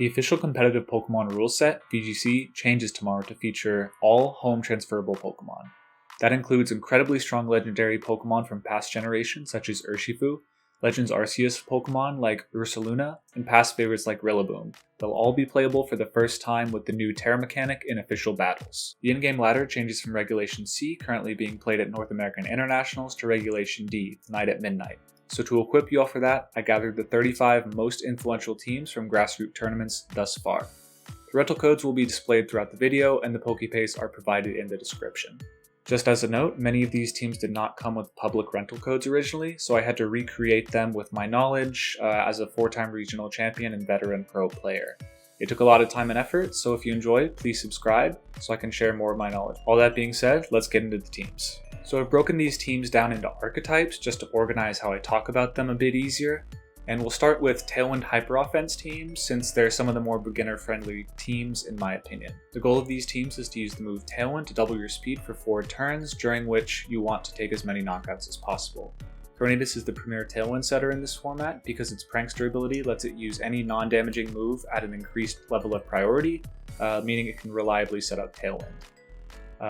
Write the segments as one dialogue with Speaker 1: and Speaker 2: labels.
Speaker 1: The official competitive Pokemon rule set, VGC, changes tomorrow to feature all home transferable Pokemon. That includes incredibly strong legendary Pokemon from past generations such as Urshifu, Legends Arceus Pokemon like Ursaluna, and past favorites like Rillaboom. They'll all be playable for the first time with the new Terra mechanic in official battles. The in-game ladder changes from Regulation C, currently being played at North American Internationals, to Regulation D, tonight at midnight. So to equip you all for that, I gathered the 35 most influential teams from grassroots tournaments thus far. The rental codes will be displayed throughout the video, and the pokepastes are provided in the description. Just as a note, many of these teams did not come with public rental codes originally, so I had to recreate them with my knowledge as a 4-time regional champion and veteran pro player. It took a lot of time and effort, so if you enjoy, please subscribe so I can share more of my knowledge. All that being said, let's get into the teams. So I've broken these teams down into archetypes just to organize how I talk about them a bit easier. And we'll start with Tailwind Hyper Offense teams, since they're some of the more beginner-friendly teams in my opinion. The goal of these teams is to use the move Tailwind to double your speed for 4 turns, during which you want to take as many knockouts as possible. Tornadus is the premier Tailwind setter in this format because its Prankster ability lets it use any non-damaging move at an increased level of priority, meaning it can reliably set up Tailwind.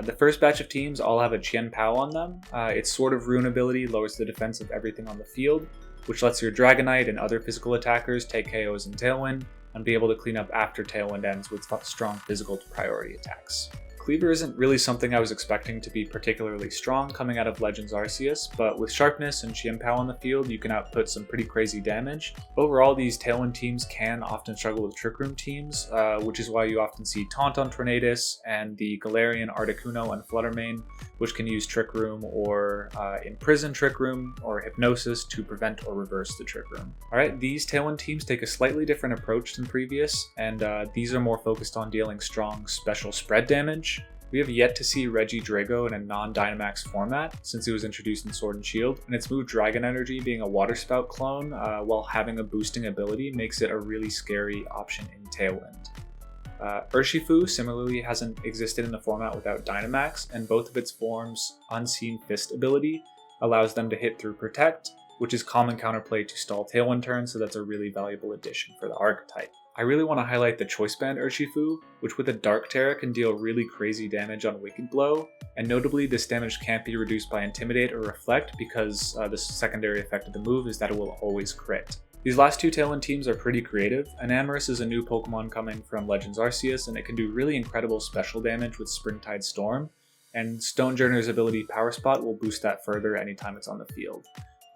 Speaker 1: The first batch of teams all have a Chien Pao on them. Its Sword of Ruin ability lowers the defense of everything on the field, which lets your Dragonite and other physical attackers take KOs in Tailwind and be able to clean up after Tailwind ends with strong physical priority attacks. Cleaver isn't really something I was expecting to be particularly strong coming out of Legends Arceus, but with Sharpness and Chien Pao on the field, you can output some pretty crazy damage. Overall, these Tailwind teams can often struggle with Trick Room teams, which is why you often see Taunt on Tornadus and the Galarian, Articuno, and Fluttermane, which can use Trick Room or Imprison Trick Room or Hypnosis to prevent or reverse the Trick Room. Alright, these Tailwind teams take a slightly different approach than previous, and these are more focused on dealing strong special spread damage. We have yet to see Regidrago in a non-Dynamax format since it was introduced in Sword and Shield, and its move Dragon Energy being a Water Spout clone while having a boosting ability makes it a really scary option in Tailwind. Urshifu similarly hasn't existed in the format without Dynamax, and both of its forms' Unseen Fist ability allows them to hit through Protect, which is common counterplay to stall Tailwind turns, so that's a really valuable addition for the archetype. I really want to highlight the Choice Band Urshifu, which with a Dark Terra can deal really crazy damage on Wicked Blow, and notably this damage can't be reduced by Intimidate or Reflect because the secondary effect of the move is that it will always crit. These last 2 Tailwind teams are pretty creative. Enamorus is a new Pokemon coming from Legends Arceus, and it can do really incredible special damage with Springtide Storm, and Stonejourner's ability Power Spot will boost that further anytime it's on the field.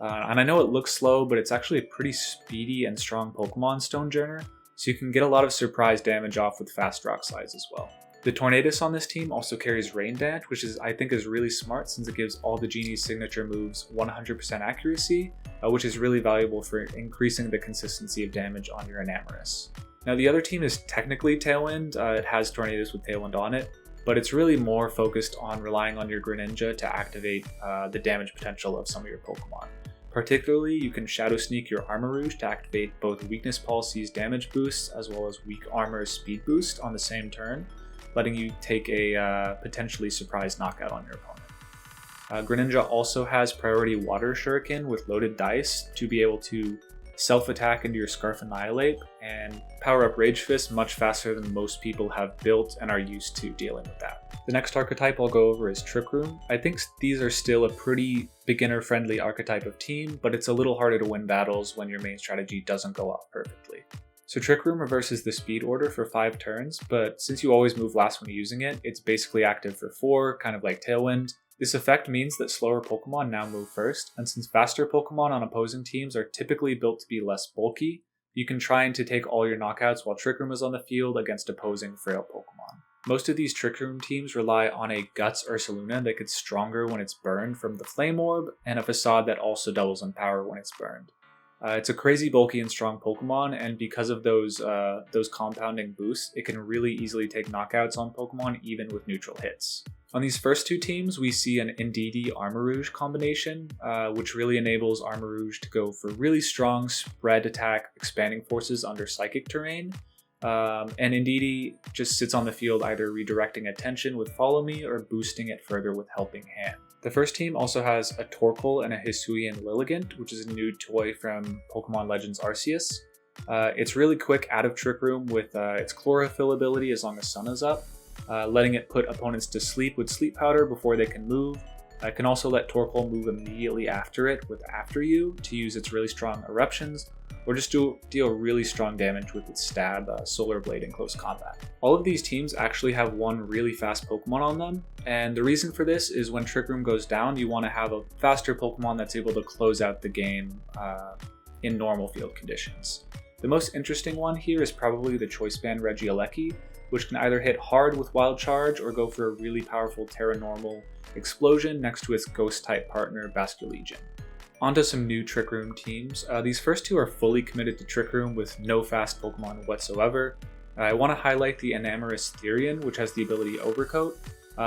Speaker 1: And I know it looks slow, but it's actually a pretty speedy and strong Pokemon, Stonejourner, so you can get a lot of surprise damage off with fast rock slides as well. The Tornadus on this team also carries Rain Dance, which I think is really smart since it gives all the Genie's signature moves 100% accuracy, which is really valuable for increasing the consistency of damage on your Enamorus. Now the other team is technically Tailwind, it has Tornadus with Tailwind on it, but it's really more focused on relying on your Greninja to activate the damage potential of some of your Pokemon. Particularly, you can Shadow Sneak your Armarouge to activate both Weakness Policy's damage boosts as well as Weak Armor's speed boost on the same turn, letting you take a potentially surprise knockout on your opponent. Greninja also has priority Water Shuriken with loaded dice to be able to self-attack into your Scarf Annihilate and power up Rage Fist much faster than most people have built and are used to dealing with that. The next archetype I'll go over is Trick Room. I think these are still a pretty beginner-friendly archetype of team, but it's a little harder to win battles when your main strategy doesn't go off perfectly. So Trick Room reverses the speed order for 5 turns, but since you always move last when using it, it's basically active for 4, kind of like Tailwind. This effect means that slower Pokemon now move first, and since faster Pokemon on opposing teams are typically built to be less bulky, you can try to take all your knockouts while Trick Room is on the field against opposing frail Pokemon. Most of these Trick Room teams rely on a Guts Ursaluna that gets stronger when it's burned from the Flame Orb, and a Facade that also doubles in power when it's burned. It's a crazy bulky and strong Pokemon, and because of those compounding boosts, it can really easily take knockouts on Pokemon even with neutral hits. On these first 2 teams, we see an Indeedee Armarouge combination, which really enables Armarouge to go for really strong spread attack expanding forces under Psychic terrain, and Indeedee just sits on the field either redirecting attention with Follow Me or boosting it further with Helping Hand. The first team also has a Torkoal and a Hisuian Lilligant, which is a new toy from Pokemon Legends Arceus. It's really quick out of Trick Room with its chlorophyll ability as long as sun is up, letting it put opponents to sleep with sleep powder before they can move. It can also let Torkoal move immediately after it with After You to use its really strong eruptions, or just deal really strong damage with its stab, Solar Blade in close combat. All of these teams actually have one really fast Pokemon on them, and the reason for this is when Trick Room goes down, you want to have a faster Pokemon that's able to close out the game in normal field conditions. The most interesting one here is probably the Choice Band Regieleki, which can either hit hard with Wild Charge or go for a really powerful Terra Normal Explosion next to its Ghost-type partner Basculegion. Onto some new Trick Room teams. These first two are fully committed to Trick Room with no fast Pokemon whatsoever. I want to highlight the Enamorous Therian, which has the ability Overcoat.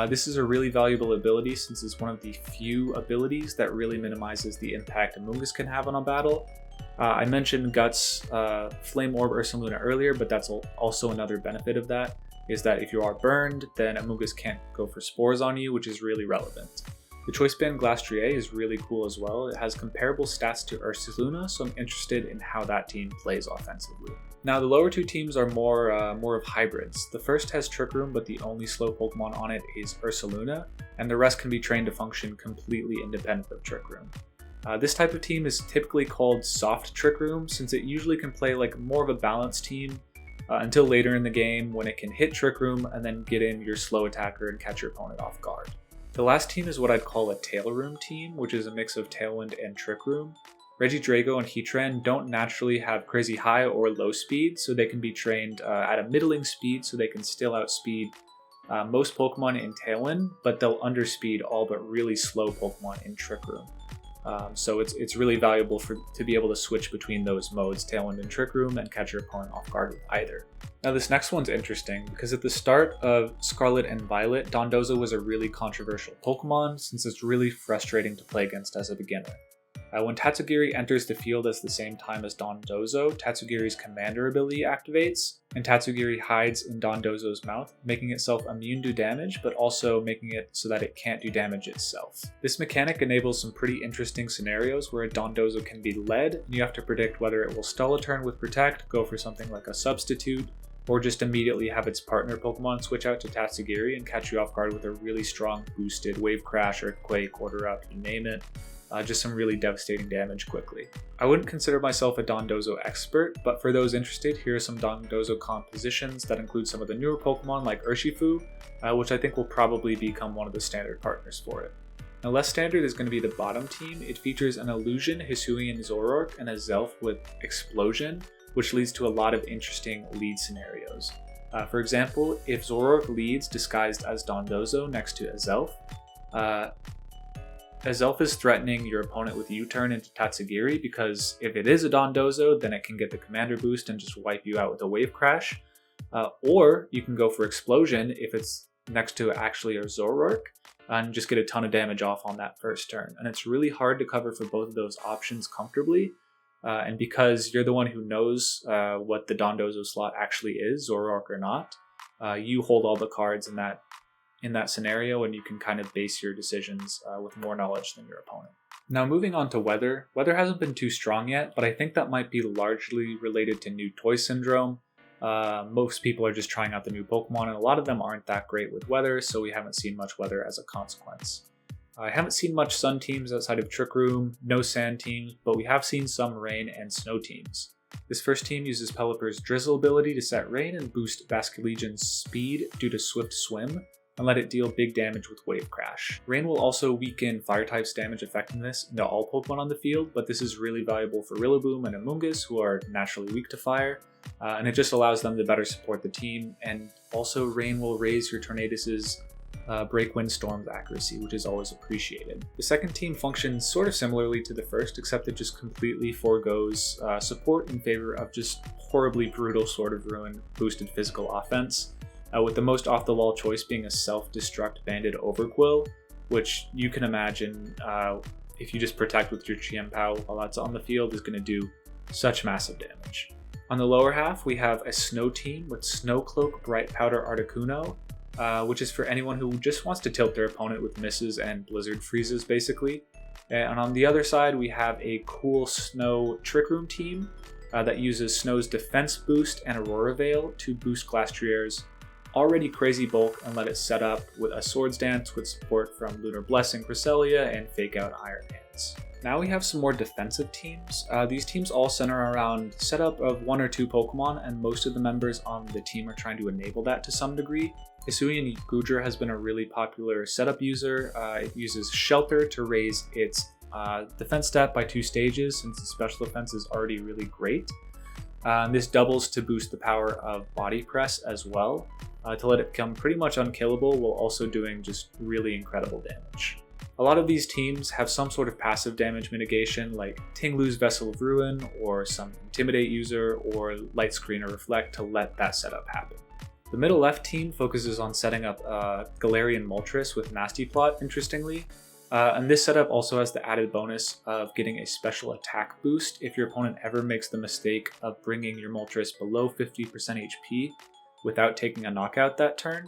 Speaker 1: This is a really valuable ability since it's one of the few abilities that really minimizes the impact Amoonguss can have on a battle. I mentioned Guts Flame Orb Ursaluna earlier, but that's also another benefit of that, is that if you are burned, then Amoonguss can't go for spores on you, which is really relevant. The Choice Band Glastrier is really cool as well. It has comparable stats to Ursaluna, so I'm interested in how that team plays offensively. Now the lower two teams are more of hybrids. The first has Trick Room, but the only slow Pokemon on it is Ursaluna, and the rest can be trained to function completely independent of Trick Room. This type of team is typically called soft Trick Room since it usually can play like more of a balanced team until later in the game when it can hit Trick Room and then get in your slow attacker and catch your opponent off guard. The last team is what I'd call a Tail Room team, which is a mix of Tailwind and Trick Room. Regidrago and Heatran don't naturally have crazy high or low speed, so they can be trained at a middling speed so they can still outspeed most Pokemon in Tailwind, but they'll underspeed all but really slow Pokemon in Trick Room. So it's really valuable to be able to switch between those modes, Tailwind and Trick Room, and catch your opponent off guard with either. Now this next one's interesting because at the start of Scarlet and Violet, Dondozo was a really controversial Pokemon since it's really frustrating to play against as a beginner. When Tatsugiri enters the field at the same time as Dondozo, Tatsugiri's Commander ability activates, and Tatsugiri hides in Dondozo's mouth, making itself immune to damage, but also making it so that it can't do damage itself. This mechanic enables some pretty interesting scenarios where a Dondozo can be led, and you have to predict whether it will stall a turn with Protect, go for something like a Substitute, or just immediately have its partner Pokemon switch out to Tatsugiri and catch you off guard with a really strong boosted Wave Crash, Earthquake, Order Up, you name it. Just some really devastating damage quickly. I wouldn't consider myself a Dondozo expert, but for those interested, here are some Dondozo compositions that include some of the newer Pokemon like Urshifu, which I think will probably become one of the standard partners for it. Now less standard is going to be the bottom team. It features an Illusion, Hisuian Zoroark, and a Zelf with Explosion, which leads to a lot of interesting lead scenarios. For example, if Zoroark leads disguised as Dondozo next to a Zelf, Zelf is threatening your opponent with U-turn into Tatsugiri because if it is a Dondozo, then it can get the Commander boost and just wipe you out with a Wave Crash. Or you can go for Explosion if it's next to actually a Zoroark and just get a ton of damage off on that first turn. And it's really hard to cover for both of those options comfortably. And because you're the one who knows what the Dondozo slot actually is, Zoroark or not, you hold all the cards in that scenario, and you can kind of base your decisions with more knowledge than your opponent. Now moving on to weather. Weather hasn't been too strong yet, but I think that might be largely related to new toy syndrome. Most people are just trying out the new Pokemon, and a lot of them aren't that great with weather, so we haven't seen much weather as a consequence. I haven't seen much sun teams outside of Trick Room, no sand teams, but we have seen some rain and snow teams. This first team uses Pelipper's Drizzle ability to set rain and boost Basculegion's speed due to Swift Swim, and let it deal big damage with Wave Crash. Rain will also weaken Fire-type's damage effectiveness into all Pokemon on the field, but this is really valuable for Rillaboom and Amoonguss, who are naturally weak to fire, and it just allows them to better support the team, and also Rain will raise your Tornadus's Break Windstorm's accuracy, which is always appreciated. The second team functions sort of similarly to the first, except it just completely forgoes support in favor of just horribly brutal Sword of Ruin boosted physical offense. With the most off-the-wall choice being a self-destruct Banded Overquill, which you can imagine if you just protect with your Chien-Pao while that's on the field is going to do such massive damage. On the lower half, we have a Snow team with Snowcloak, Bright Powder, Articuno, which is for anyone who just wants to tilt their opponent with misses and Blizzard freezes, basically. And on the other side, we have a cool Snow Trick Room team that uses Snow's defense boost and Aurora Veil to boost Glastrier's already crazy bulk and let it set up with a Swords Dance with support from Lunar Blessing Cresselia and Fake Out Iron Hands. Now we have some more defensive teams. These teams all center around setup of 1 or 2 Pokemon, and most of the members on the team are trying to enable that to some degree. Hisuian Goodra has been a really popular setup user. It uses Shelter to raise its defense stat by 2 stages since the special defense is already really great. This doubles to boost the power of Body Press as well, to let it become pretty much unkillable while also doing just really incredible damage. A lot of these teams have some sort of passive damage mitigation like Tinglu's Vessel of Ruin or some Intimidate user or Light Screen or Reflect to let that setup happen. The middle left team focuses on setting up Galarian Moltres with Nasty Plot, interestingly, and this setup also has the added bonus of getting a special attack boost if your opponent ever makes the mistake of bringing your Moltres below 50% HP without taking a knockout that turn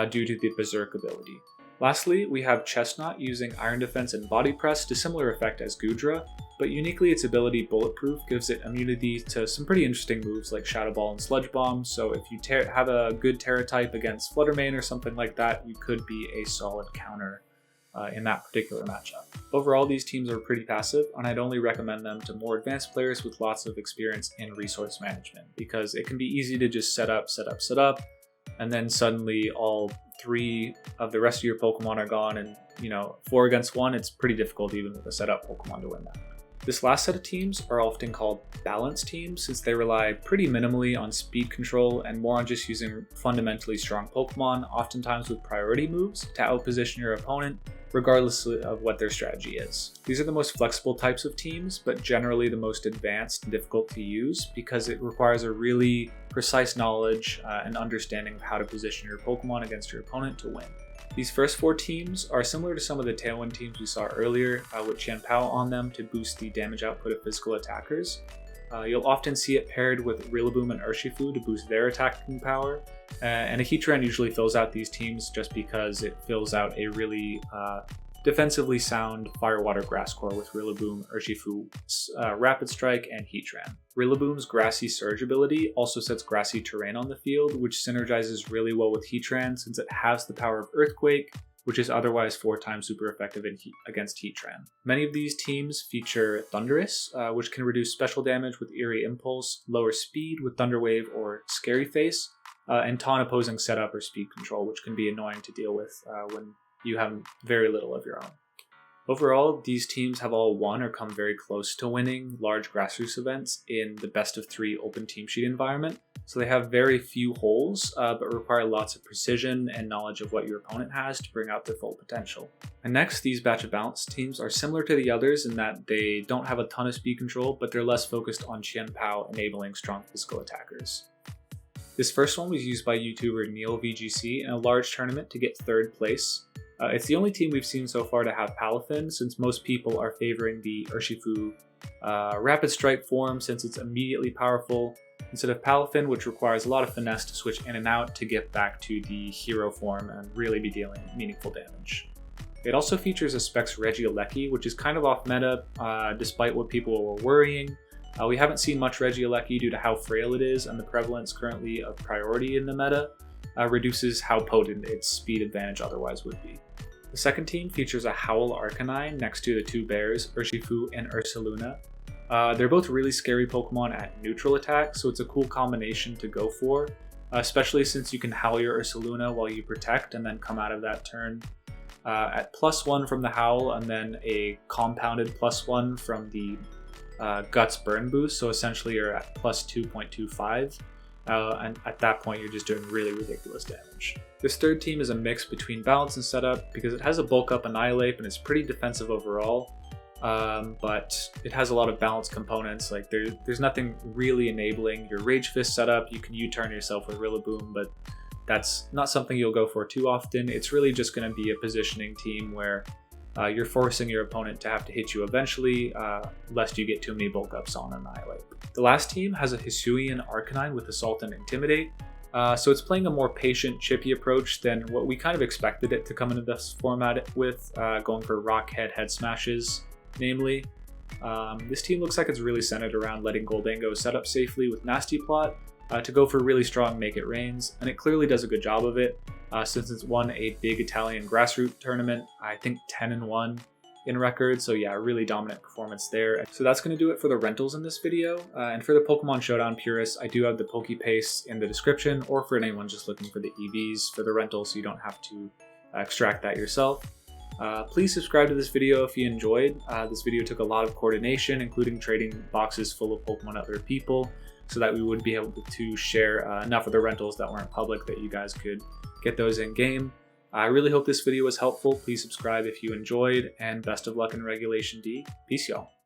Speaker 1: due to the Berserk ability. Lastly, we have Chestnut using Iron Defense and Body Press to similar effect as Goodra, but uniquely its ability Bulletproof gives it immunity to some pretty interesting moves like Shadow Ball and Sludge Bomb, so if you have a good Terra type against Fluttermane or something like that, you could be a solid counter in that particular matchup. Overall, these teams are pretty passive, and I'd only recommend them to more advanced players with lots of experience in resource management, because it can be easy to just set up, and then suddenly all 3 of the rest of your Pokemon are gone, and 4 against 1, it's pretty difficult even with a setup Pokemon to win that. This last set of teams are often called balance teams since they rely pretty minimally on speed control and more on just using fundamentally strong Pokemon, oftentimes with priority moves, to outposition your opponent, regardless of what their strategy is. These are the most flexible types of teams, but generally the most advanced and difficult to use because it requires a really precise knowledge and understanding of how to position your Pokemon against your opponent to win. These first 4 teams are similar to some of the Tailwind teams we saw earlier, with Chien-Pao on them to boost the damage output of physical attackers. You'll often see it paired with Rillaboom and Urshifu to boost their attacking power, and a Heatran usually fills out these teams just because it fills out a really defensively sound Fire-Water Grass core with Rillaboom, Urshifu, Rapid Strike, and Heatran. Rillaboom's Grassy Surge ability also sets grassy terrain on the field, which synergizes really well with Heatran since it has the power of Earthquake, which is otherwise 4 times super effective against Heatran. Many of these teams feature Thundurus, which can reduce special damage with Eerie Impulse, lower speed with Thunder Wave or Scary Face, and taunt opposing setup or speed control, which can be annoying to deal with when you have very little of your own. Overall, these teams have all won or come very close to winning large grassroots events in the best of 3 open team sheet environment, so they have very few holes, but require lots of precision and knowledge of what your opponent has to bring out their full potential. And next, these batch of balance teams are similar to the others in that they don't have a ton of speed control, but they're less focused on Chien-Pao enabling strong physical attackers. This first one was used by YouTuber Neil VGC in a large tournament to get 3rd place. It's the only team we've seen so far to have Palafin, since most people are favoring the Urshifu Rapid Strike form since it's immediately powerful, instead of Palafin, which requires a lot of finesse to switch in and out to get back to the hero form and really be dealing meaningful damage. It also features a Specs Regieleki, which is kind of off meta, despite what people were worrying. We haven't seen much Regieleki due to how frail it is, and the prevalence currently of priority in the meta reduces how potent its speed advantage otherwise would be. The second team features a Howl Arcanine next to the 2 bears, Urshifu and Ursaluna. They're both really scary Pokemon at neutral attack, so it's a cool combination to go for, especially since you can Howl your Ursaluna while you protect and then come out of that turn at +1 from the Howl and then a compounded +1 from the Guts Burn boost, so essentially you're at +2.25. And at that point you're just doing really ridiculous damage. This third team is a mix between balance and setup because it has a bulk up Annihilate and it's pretty defensive overall, but it has a lot of balance components. Like there's nothing really enabling your Rage Fist setup. You can U-turn yourself with Rillaboom, but that's not something you'll go for too often. It's really just going to be a positioning team where you're forcing your opponent to have to hit you eventually, lest you get too many bulk ups on Annihilate. The last team has a Hisuian Arcanine with Assault and Intimidate, so it's playing a more patient, chippy approach than what we kind of expected it to come into this format with, going for Rock Head Smashes, namely. This team looks like it's really centered around letting Goldango set up safely with Nasty Plot to go for really strong Make It Rains, and it clearly does a good job of it since it's won a big Italian grassroots tournament, I think 10-1 in record, so yeah, really dominant performance there. So that's going to do it for the rentals in this video, and for the Pokemon Showdown purists, I do have the pokepastes in the description, or for anyone just looking for the EVs for the rentals so you don't have to extract that yourself. Please subscribe to this video if you enjoyed. This video took a lot of coordination, including trading boxes full of Pokemon to other people, so that we would be able to share enough of the rentals that weren't public that you guys could get those in game. I really hope this video was helpful. Please subscribe if you enjoyed, and best of luck in Regulation D. Peace, y'all.